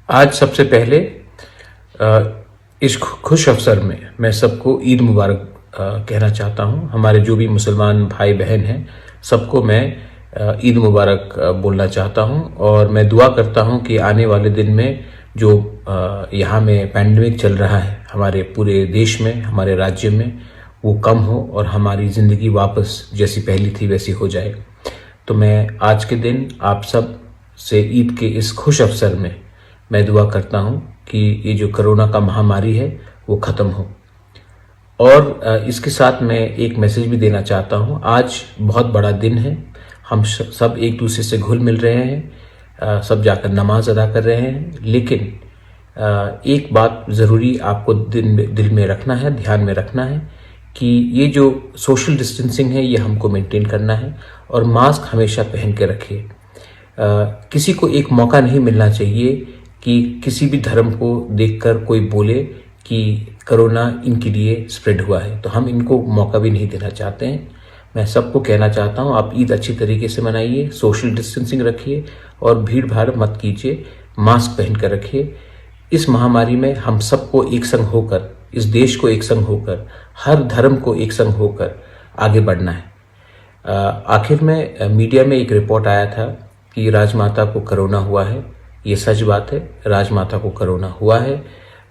आज सबसे पहले इस खुश अवसर में मैं सबको ईद मुबारक कहना चाहता हूं। हमारे जो भी मुसलमान भाई बहन हैं सबको मैं ईद मुबारक बोलना चाहता हूं और मैं दुआ करता हूं कि आने वाले दिन में जो यहाँ में पैंडेमिक चल रहा है हमारे पूरे देश में, हमारे राज्य में, वो कम हो और हमारी ज़िंदगी वापस जैसी पहली थी वैसी हो जाए। तो मैं आज के दिन आप सब से ईद के इस खुश अवसर में मैं दुआ करता हूं कि ये जो कोरोना का महामारी है वो ख़त्म हो। और इसके साथ मैं एक मैसेज भी देना चाहता हूं। आज बहुत बड़ा दिन है, हम सब एक दूसरे से घुल मिल रहे हैं, सब जाकर नमाज अदा कर रहे हैं, लेकिन एक बात ज़रूरी आपको दिल में रखना है, ध्यान में रखना है कि ये जो सोशल डिस्टेंसिंग है ये हमको मेंटेन करना है और मास्क हमेशा पहन के रखिए। किसी को एक मौका नहीं मिलना चाहिए कि किसी भी धर्म को देखकर कोई बोले कि कोरोना इनके लिए स्प्रेड हुआ है, तो हम इनको मौका भी नहीं देना चाहते हैं। मैं सबको कहना चाहता हूं आप ईद अच्छी तरीके से मनाइए, सोशल डिस्टेंसिंग रखिए और भीड़ भाड़ मत कीजिए, मास्क पहन कर रखिए। इस महामारी में हम सबको एक संग होकर, इस देश को एक संग होकर, हर धर्म को एक संग होकर आगे बढ़ना है। आखिर में मीडिया में एक रिपोर्ट आया था कि राजमाता को कोरोना हुआ है। ये सच बात है, राजमाता को कोरोना हुआ है,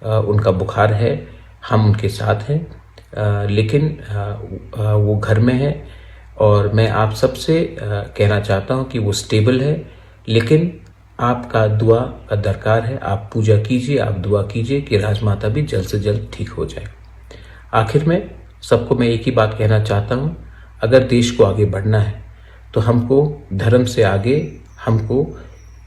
उनका बुखार है, हम उनके साथ हैं, लेकिन वो घर में है और मैं आप सबसे कहना चाहता हूं कि वो स्टेबल है, लेकिन आपका दुआ का दरकार है। आप पूजा कीजिए, आप दुआ कीजिए कि राजमाता भी जल्द से जल्द ठीक हो जाए। आखिर में सबको मैं एक ही बात कहना चाहता हूं, अगर देश को आगे बढ़ना है तो हमको धर्म से आगे हमको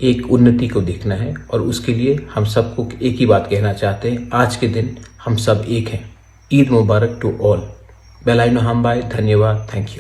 एक उन्नति को देखना है और उसके लिए हम सबको एक ही बात कहना चाहते हैं, आज के दिन हम सब एक हैं। ईद मुबारक टू ऑल। बेलाइनो हम बाय, धन्यवाद, थैंक यू।